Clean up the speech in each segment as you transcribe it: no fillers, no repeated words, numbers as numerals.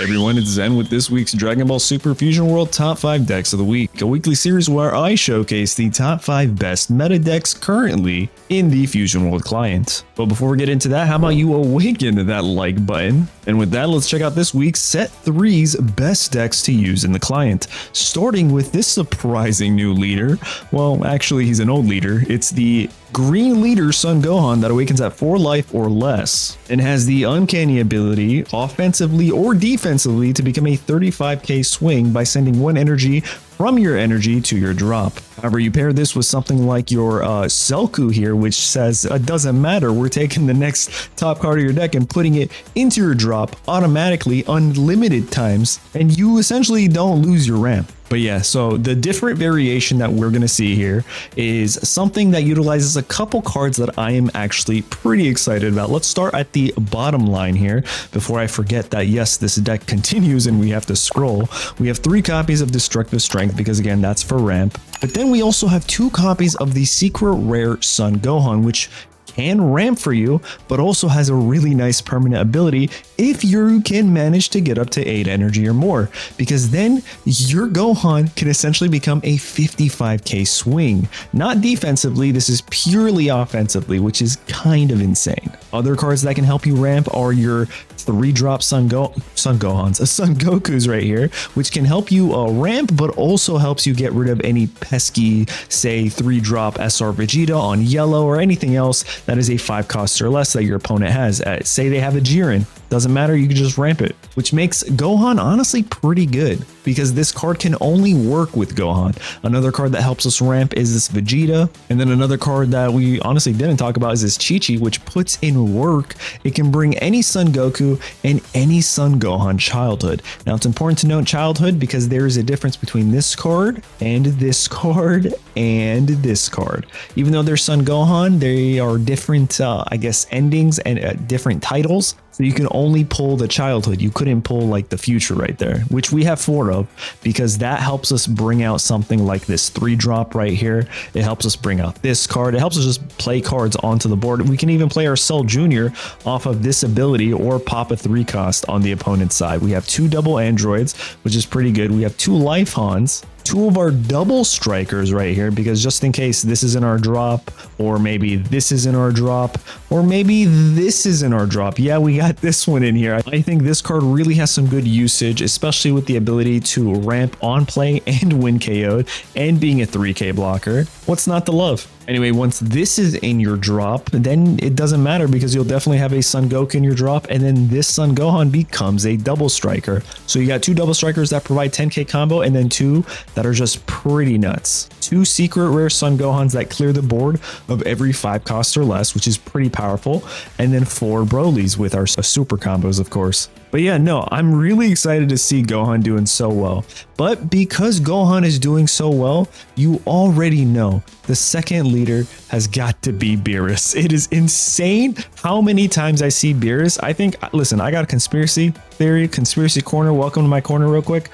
Hey everyone, it's Zen with this week's Dragon Ball Super Fusion World Top 5 Decks of the Week, a weekly series where I showcase the top 5 best meta decks currently in the Fusion World client. But before we get into that, how about you awaken that like button? And with that, let's check out this week's Set 3's best decks to use in the client, starting with this surprising new leader. Well, actually, he's an old leader. It's the Green Leader Son Gohan that awakens at 4 life or less, and has the uncanny ability, offensively or defensively, to become a 35k swing by sending 1 energy from your energy to your drop. However, you pair this with something like your Selku here, which says it doesn't matter, we're taking the next top card of your deck and putting it into your drop automatically unlimited times, and you essentially don't lose your ramp. But yeah, so the different variation that we're going to see here is something that utilizes a couple cards that I am actually pretty excited about. Let's start at the bottom line here before I forget that yes, this deck continues and we have to scroll. We have 3 copies of Destructive Strength because again, that's for ramp. But then we also have 2 copies of the Secret Rare Son Gohan, which can ramp for you, but also has a really nice permanent ability if you can manage to get up to 8 energy or more, because then your Gohan can essentially become a 55k swing. Not defensively, this is purely offensively, which is kind of insane. Other cards that can help you ramp are your 3-drop Son Gokus right here, which can help you ramp, but also helps you get rid of any pesky, say, 3-drop SR Vegeta on yellow or anything else that is a 5 cost or less that your opponent has. Say they have a Jiren, doesn't matter, you can just ramp it, which makes Gohan honestly pretty good because this card can only work with Gohan. Another card that helps us ramp is this Vegeta, and then another card that we honestly didn't talk about is this Chi-Chi, which puts in work. It can bring any Son Goku and any Son Gohan childhood. Now it's important to note childhood because there is a difference between this card and this card and this card. Even though they're Son Gohan, they are different, I guess, endings and different titles. So you can only pull the childhood. You couldn't pull like the future right there, which we have 4 of, because that helps us bring out something like this 3-drop right here. It helps us bring out this card. It helps us just play cards onto the board. We can even play our Cell Jr. off of this ability or pop a 3 cost on the opponent's side. We have 2 double androids, which is pretty good. We have 2 life Hans, 2 of our double strikers right here, because just in case this is in our drop, or maybe this is in our drop, or maybe this is in our drop. Yeah, we got this one in here. I think this card really has some good usage, especially with the ability to ramp on play and win KO'd and being a 3k blocker. What's not to love? Anyway, once this is in your drop, then it doesn't matter because you'll definitely have a Son Goku in your drop, and then this Son Gohan becomes a double striker. So you got 2 double strikers that provide 10k combo, and then 2 that are just pretty nuts. 2 secret rare Son Gohans that clear the board of every 5 cost or less, which is pretty powerful, and then 4 Brolys with our super combos, of course. But yeah, no, I'm really excited to see Gohan doing so well. But because Gohan is doing so well, you already know the second leader has got to be Beerus. It is insane how many times I see Beerus. I think, listen, I got a conspiracy theory, conspiracy corner. Welcome to my corner real quick.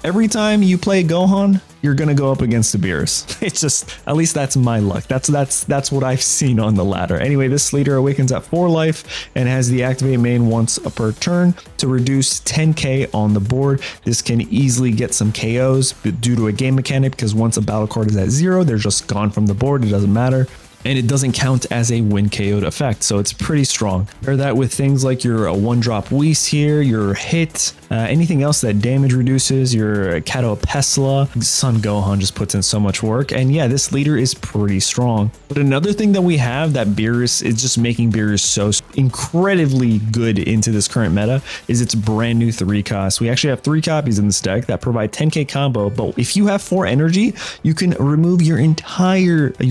Every time you play Gohan, you're gonna go up against the Beerus. It's just, at least that's my luck. That's what I've seen on the ladder. Anyway, this leader awakens at 4 life and has the activate main once per turn to reduce 10k on the board. This can easily get some KOs due to a game mechanic, because once a battle card is at 0, they're just gone from the board. It doesn't matter. And it doesn't count as a win KO'd effect, so it's pretty strong. Pair that with things like your 1-drop Whis here, your hit, anything else that damage reduces, your Kato Pesla. Son Gohan just puts in so much work, and yeah, this leader is pretty strong. But another thing that we have that Beerus is just making Beerus so incredibly good into this current meta is its brand new 3 cost. We actually have 3 copies in this deck that provide 10k combo, but if you have 4 energy, you can remove your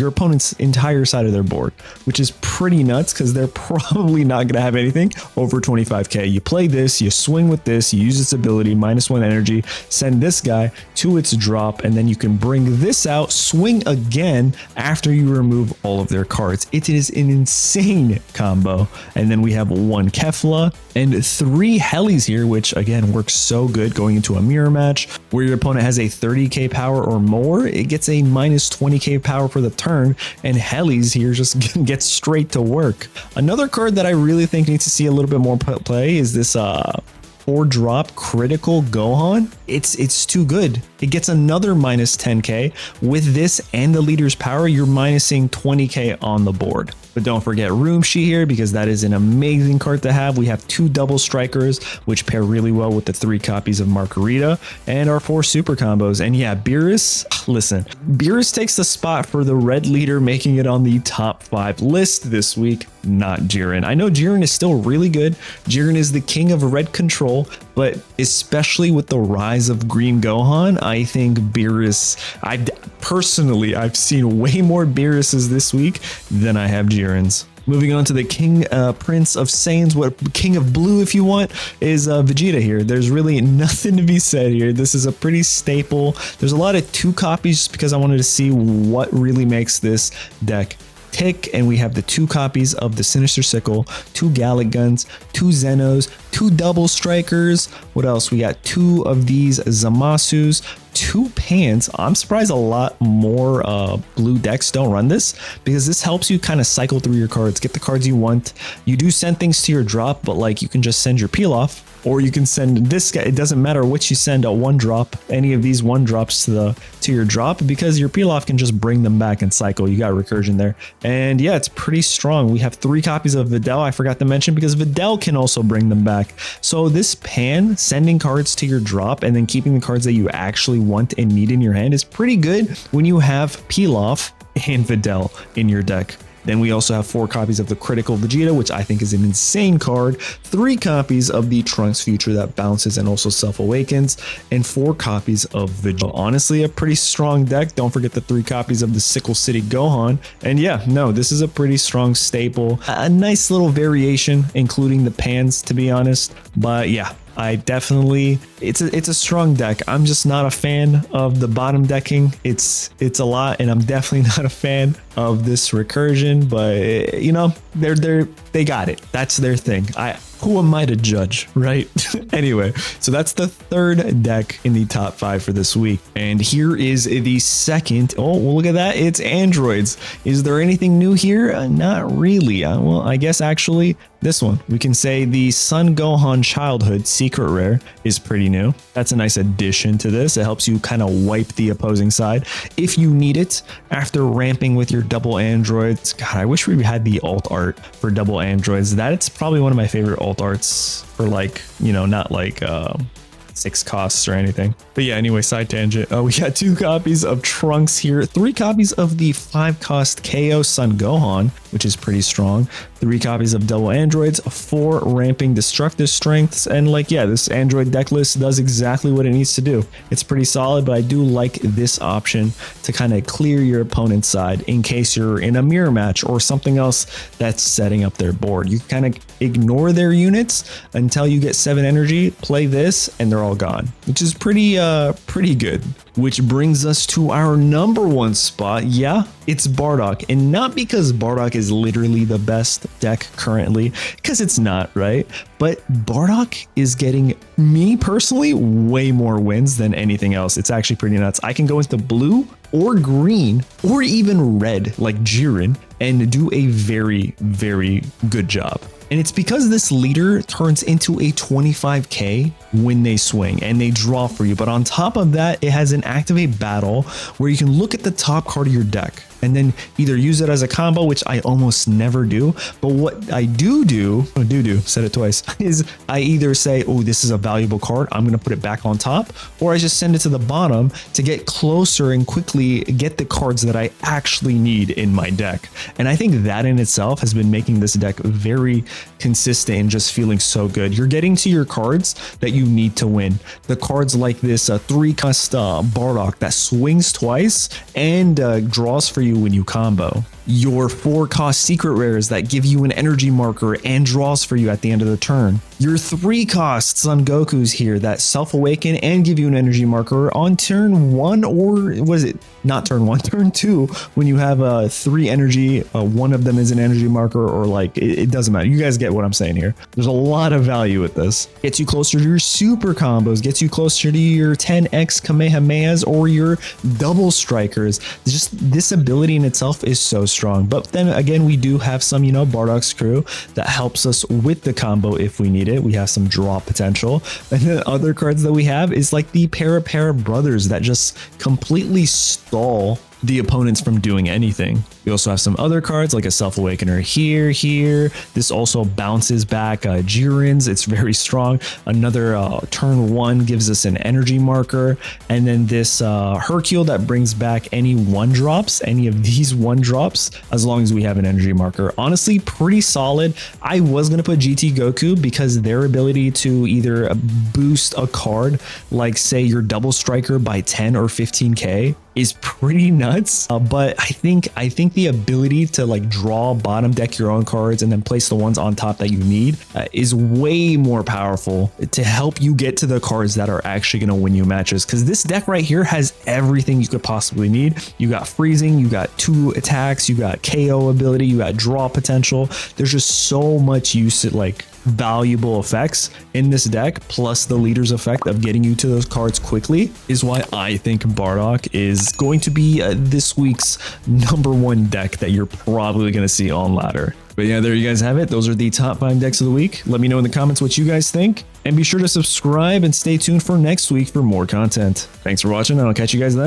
opponent's entire side of their board, which is pretty nuts because they're probably not going to have anything over 25k. You play this, you swing with this, you use its ability, -1 energy, send this guy to its drop, and then you can bring this out, swing again after you remove all of their cards. It is an insane combo. And then we have 1 Kefla and 3 Helis here, which again works so good going into a mirror match where your opponent has a 30k power or more. It gets a -20k power for the turn, and Helis here just gets straight to work. Another card that I really think needs to see a little bit more play is this 4-drop critical Gohan, it's too good. It gets another minus 10k. With this and the leader's power, you're minusing 20k on the board. But don't forget Room Shi here, because that is an amazing card to have. We have 2 double strikers, which pair really well with the 3 copies of Margarita and our 4 super combos. And yeah, Beerus, listen, Beerus takes the spot for the red leader, making it on the top 5 list this week, not Jiren. I know Jiren is still really good. Jiren is the king of red control, but especially with the rise of Green Gohan, I think Beerus, I've seen way more Beeruses this week than I have Jiren's. Moving on to the King Prince of Saiyans, what King of Blue if you want, is Vegeta here. There's really nothing to be said here. This is a pretty staple. There's a lot of 2 copies just because I wanted to see what really makes this deck tick, and we have the 2 copies of the Sinister Sickle, 2 Gallic Guns, 2 Zenos, 2 double strikers. What else? We got 2 of these Zamasus, 2 Pants. I'm surprised a lot more blue decks don't run this, because this helps you kind of cycle through your cards, get the cards you want. You do send things to your drop, but like you can just send your peel off, or you can send this guy. It doesn't matter which you send, a 1-drop, any of these 1-drops to your drop, because your peel off can just bring them back and cycle. You got recursion there. And yeah, it's pretty strong. We have 3 copies of Videl, I forgot to mention, because Videl can also bring them back. So this pan, sending cards to your drop and then keeping the cards that you actually want and need in your hand, is pretty good when you have peel off and Videl in your deck. Then we also have 4 copies of the Critical Vegeta, which I think is an insane card, 3 copies of the Trunks Future that bounces and also self-awakens, and 4 copies of Vegeta. Honestly, a pretty strong deck. Don't forget the 3 copies of the Sickle City Gohan. And yeah, no, this is a pretty strong staple. A nice little variation, including the pans, to be honest. But yeah, I definitely, it's a strong deck. I'm just not a fan of the bottom decking. It's a lot, and I'm definitely not a fan of this recursion, but you know, they got it. That's their thing. Who am I to judge, right? Anyway, so that's the 3rd deck in the top 5 for this week. And here is the 2nd. Oh, well, look at that. It's androids. Is there anything new here? Not really. Well, I guess actually this one, we can say the Sun Gohan Childhood Secret Rare is pretty new. That's a nice addition to this. It helps you kind of wipe the opposing side if you need it after ramping with your double androids. God, I wish we had the alt art for double androids. That's probably one of my favorite alt arts for, like, you know, not like 6 costs or anything. But yeah, anyway, side tangent. We got 2 copies of Trunks here, 3 copies of the 5-cost KO Sun Gohan, which is pretty strong, 3 copies of double androids, 4 ramping destructive strengths, and like, yeah, this android deck list does exactly what it needs to do. It's pretty solid, but I do like this option to kind of clear your opponent's side in case you're in a mirror match or something else that's setting up their board. You kind of ignore their units until you get 7 energy, play this, and they're all gone, which is pretty good. Which brings us to our number 1 spot. Yeah, it's Bardock, and not because Bardock is literally the best deck currently, because it's not, right? But Bardock is getting, me personally, way more wins than anything else. It's actually pretty nuts. I can go into blue or green or even red like Jiren and do a very, very good job. And it's because this leader turns into a 25k when they swing and they draw for you. But on top of that, it has an activate battle where you can look at the top card of your deck and then either use it as a combo, which I almost never do. But what I do, said it twice, is I either say, oh, this is a valuable card, I'm going to put it back on top, or I just send it to the bottom to get closer and quickly get the cards that I actually need in my deck. And I think that in itself has been making this deck very consistent and just feeling so good. You're getting to your cards that you need to win. The cards like this 3-cost Bardock that swings twice and draws for you when you combo. Your 4-cost secret rares that give you an energy marker and draws for you at the end of the turn. Your 3-cost Son Gokus here that self-awaken and give you an energy marker on turn 1, or was it not turn 1, turn 2, when you have 3 energy, one of them is an energy marker, or like, it doesn't matter. You guys get what I'm saying here. There's a lot of value with this. Gets you closer to your super combos, gets you closer to your 10x Kamehamehas or your double strikers. Just this ability in itself is so strong. strong. But then again, we do have some, you know, Bardock's crew that helps us with the combo if we need it. We have some draw potential. And then other cards that we have is like the Para brothers that just completely stall the opponents from doing anything. We also have some other cards like a Self-Awakener here. This also bounces back Jiren's. It's very strong. Another turn 1 gives us an energy marker. And then this Hercule that brings back any 1-drops, any of these 1-drops, as long as we have an energy marker. Honestly, pretty solid. I was going to put GT Goku because their ability to either boost a card, like say your Double Striker by 10 or 15k, is pretty nuts. But I think the ability to like draw bottom deck your own cards and then place the ones on top that you need is way more powerful to help you get to the cards that are actually going to win you matches. Because this deck right here has everything you could possibly need. You got freezing, you got 2 attacks, you got KO ability, you got draw potential. There's just so much use to like valuable effects in this deck, plus the leader's effect of getting you to those cards quickly, is why I think Bardock is going to be this week's #1 deck that you're probably going to see on ladder. But yeah, there you guys have it. Those are the top 5 decks of the week. Let me know in the comments what you guys think, and be sure to subscribe and stay tuned for next week for more content. Thanks for watching, and I'll catch you guys then.